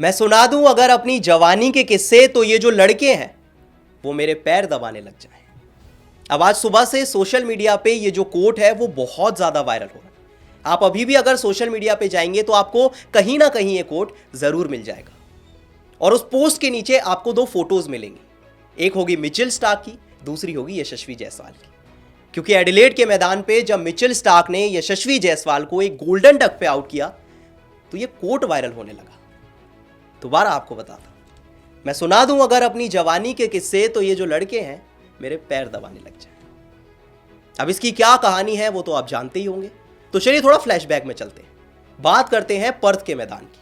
मैं सुना दूं अगर अपनी जवानी के किस्से तो ये जो लड़के हैं वो मेरे पैर दबाने लग जाएं। अब आज सुबह से सोशल मीडिया पे ये जो कोट है वो बहुत ज़्यादा वायरल हो रहा है। आप अभी भी अगर सोशल मीडिया पे जाएंगे तो आपको कहीं ना कहीं ये कोट ज़रूर मिल जाएगा। और उस पोस्ट के नीचे आपको दो फोटोज मिलेंगी, एक होगी मिचेल स्टार्क की, दूसरी होगी यशस्वी जायसवाल की। क्योंकि एडिलेड के मैदान पे जब मिचेल स्टार्क ने यशस्वी जायसवाल को एक गोल्डन डक पे आउट किया तो ये कोट वायरल होने लगा। दोबारा आपको बताता हूं, मैं सुना दूं अगर अपनी जवानी के किस्से तो ये जो लड़के हैं मेरे पैर दबाने लग जाए। अब इसकी क्या कहानी है वो तो आप जानते ही होंगे, तो चलिए थोड़ा फ्लैशबैक में चलते हैं। बात करते हैं पर्थ के मैदान की।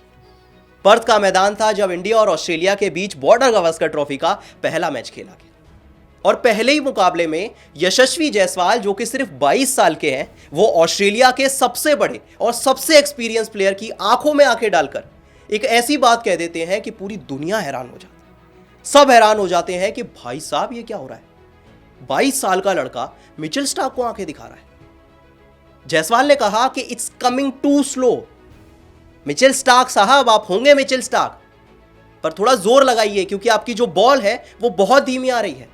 पर्थ का मैदान था जब इंडिया और ऑस्ट्रेलिया के बीच बॉर्डर गावस्कर ट्रॉफी का पहला मैच खेला गया। और पहले ही मुकाबले में यशस्वी जायसवाल जो कि सिर्फ 22 साल के हैं, वो ऑस्ट्रेलिया के सबसे बड़े और सबसे एक्सपीरियंस प्लेयर की आंखों में आंखें डालकर एक ऐसी बात कह देते हैं कि पूरी दुनिया हैरान हो जाती है। सब हैरान हो जाते हैं कि भाई साहब ये क्या हो रहा है। 22 साल का लड़का मिचेल स्टार्क को आंखें दिखा रहा है। जायसवाल ने कहा कि it's coming too slow. Mitchell Starc साहब आप होंगे मिचेल स्टार्क, पर थोड़ा जोर लगाइए क्योंकि आपकी जो बॉल है वो बहुत धीमी आ रही है।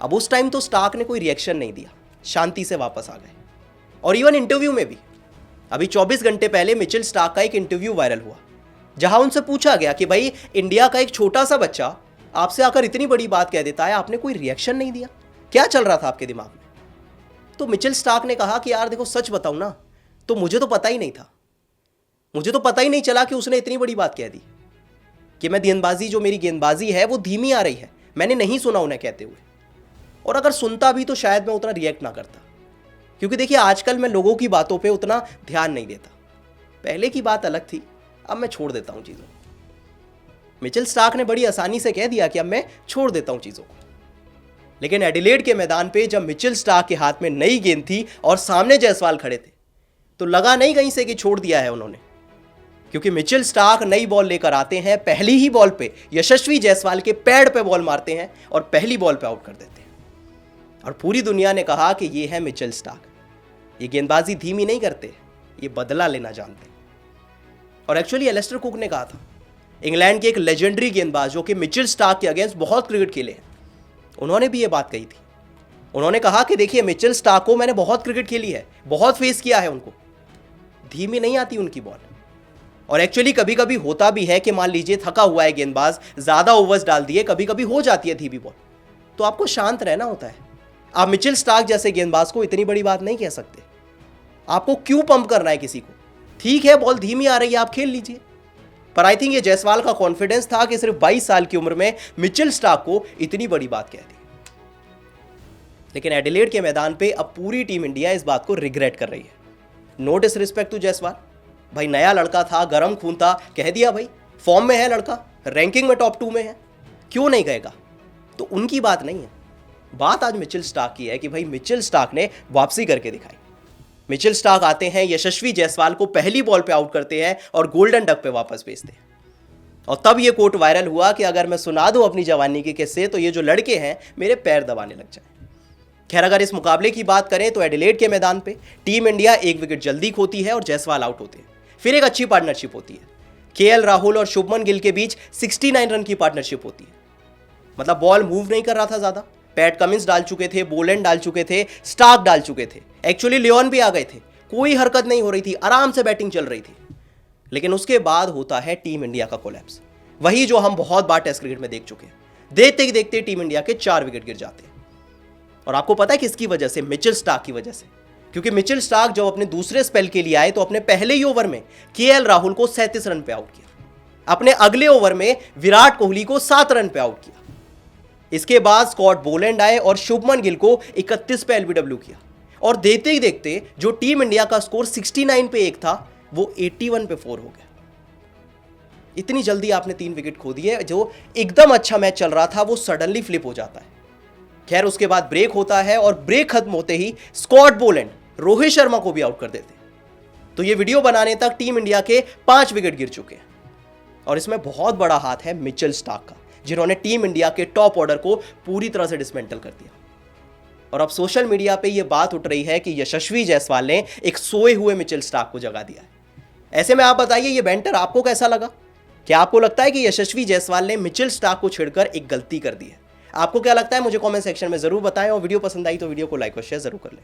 अब उस टाइम तो स्टार्क ने कोई रिएक्शन नहीं दिया, शांति से वापस आ गए। और इवन इंटरव्यू में भी अभी 24 घंटे पहले मिचेल स्टार्क का एक इंटरव्यू वायरल हुआ जहां उनसे पूछा गया कि भाई इंडिया का एक छोटा सा बच्चा आपसे आकर इतनी बड़ी बात कह देता है, आपने कोई रिएक्शन नहीं दिया, क्या चल रहा था आपके दिमाग में। तो मिचेल स्टार्क ने कहा कि यार देखो सच बताऊं ना तो मुझे तो पता ही नहीं था, मुझे तो पता ही नहीं चला कि उसने इतनी बड़ी बात कह दी कि मैं गेंदबाजी जो मेरी गेंदबाजी है वो धीमी आ रही है। मैंने नहीं सुना उन्हें कहते हुए, और अगर सुनता भी तो शायद मैं उतना रिएक्ट ना करता। क्योंकि देखिए आजकल मैं लोगों की बातों पे उतना ध्यान नहीं देता। पहले की बात अलग थी, अब मैं छोड़ देता हूं चीज़ों को। मिचेल स्टार्क ने बड़ी आसानी से कह दिया कि अब मैं छोड़ देता हूं चीज़ों को। लेकिन एडिलेड के मैदान पे जब मिचेल स्टार्क के हाथ में नई गेंद थी और सामने जायसवाल खड़े थे तो लगा नहीं कहीं से कि छोड़ दिया है उन्होंने। क्योंकि मिचेल स्टार्क नई बॉल लेकर आते हैं, पहली ही बॉल पे यशस्वी जायसवाल के पैड पे बॉल मारते हैं और पहली बॉल पे आउट कर देते हैं। और पूरी दुनिया ने कहा कि ये है मिचेल स्टार्क, ये गेंदबाजी धीमी नहीं करते, ये बदला लेना जानते। और एक्चुअली एलिस्टर कुक ने कहा था, इंग्लैंड के एक लेजेंडरी गेंदबाज जो कि मिचेल स्टार्क के अगेंस्ट बहुत क्रिकेट खेले हैं, उन्होंने भी ये बात कही थी। उन्होंने कहा कि देखिए मिचेल स्टार्क को मैंने बहुत क्रिकेट खेली है, बहुत फेस किया है उनको, धीमी नहीं आती उनकी बॉल। और एक्चुअली कभी कभी होता भी है कि मान लीजिए थका हुआ है गेंदबाज, ज़्यादा ओवर्स डाल दिए, कभी कभी हो जाती है धीमी बॉल, तो आपको शांत रहना होता है। आप मिचेल स्टार्क जैसे गेंदबाज को इतनी बड़ी बात नहीं कह सकते। आपको क्यों पंप करना है किसी को। ठीक है बॉल धीमी आ रही है, आप खेल लीजिए। पर आई थिंक ये जायसवाल का कॉन्फिडेंस था कि सिर्फ 22 साल की उम्र में मिचेल स्टार्क को इतनी बड़ी बात कह दी। लेकिन एडिलेड के मैदान पे अब पूरी टीम इंडिया इस बात को रिग्रेट कर रही है। नो डिसरिस्पेक्ट टू जायसवाल, भाई नया लड़का था, गर्म खून था, कह दिया भाई फॉर्म में है लड़का, रैंकिंग में टॉप 2 में है, क्यों नहीं कहेगा। तो उनकी बात नहीं है, बात आज मिचेल स्टार्क की है कि भाई मिचेल स्टार्क ने वापसी करके दिखाई। मिचेल स्टार्क आते हैं, यशस्वी जायसवाल को पहली बॉल पे आउट करते हैं और गोल्डन डक पे वापस भेजते हैं। और तब ये कोट वायरल हुआ कि अगर मैं सुना दूं अपनी जवानी के किस्से तो ये जो लड़के हैं मेरे पैर दबाने लग जाए। खैर अगर इस मुकाबले की बात करें तो एडिलेड के मैदान पे टीम इंडिया एक विकेट जल्दी खोती है और जायसवाल आउट होते हैं। फिर एक अच्छी पार्टनरशिप होती है, केएल राहुल और शुभमन गिल के बीच 69 रन की पार्टनरशिप होती है। मतलब बॉल मूव नहीं कर रहा था ज़्यादा, पैट कमिंस डाल चुके थे, बोलेंड डाल चुके थे, स्टार्क डाल चुके थे, एक्चुअली लियोन भी आ गए थे, कोई हरकत नहीं हो रही थी, आराम से बैटिंग चल रही थी। लेकिन उसके बाद होता है टीम इंडिया का कोलैप्स, वही जो हम बहुत बार टेस्ट क्रिकेट में देख चुके हैं। देखते ही देखते टीम इंडिया के 4 विकेट गिर जाते हैं। और आपको पता है किसकी वजह से? मिचेल स्टार्क की वजह से। क्योंकि मिचेल स्टार्क जब अपने दूसरे स्पेल के लिए आए तो अपने पहले ही ओवर में केएल राहुल को 37 रन पे आउट किया, अपने अगले ओवर में विराट कोहली को 7 रन पे आउट किया। इसके बाद स्कॉट बोलेंड आए और शुभमन गिल को 31 पे एलबीडब्ल्यू किया। और देखते ही देखते जो टीम इंडिया का स्कोर 69 पे 1 था वो 81 पे 4 हो गया। इतनी जल्दी आपने 3 विकेट खो दिए, जो एकदम अच्छा मैच चल रहा था वो सडनली फ्लिप हो जाता है। खैर उसके बाद ब्रेक होता है और ब्रेक खत्म होते ही स्कॉट बोलेंड रोहित शर्मा को भी आउट कर देते। तो ये वीडियो बनाने तक टीम इंडिया के 5 विकेट गिर चुके हैं। और इसमें बहुत बड़ा हाथ है मिचेल स्टार्क का, जिन्होंने टीम इंडिया के टॉप ऑर्डर को पूरी तरह से डिसमेंटल कर दिया। और अब सोशल मीडिया पे ये बात उठ रही है कि यशस्वी जायसवाल ने एक सोए हुए मिचेल स्टार्क को जगा दिया है। ऐसे में आप बताइए ये बैंटर आपको कैसा लगा? क्या आपको लगता है कि यशस्वी जायसवाल ने मिचेल स्टार्क को छेड़कर एक गलती कर दी है? आपको क्या लगता है मुझे कमेंट सेक्शन में जरूर बताएं, और वीडियो पसंद आई तो वीडियो को लाइक और शेयर जरूर कर लें।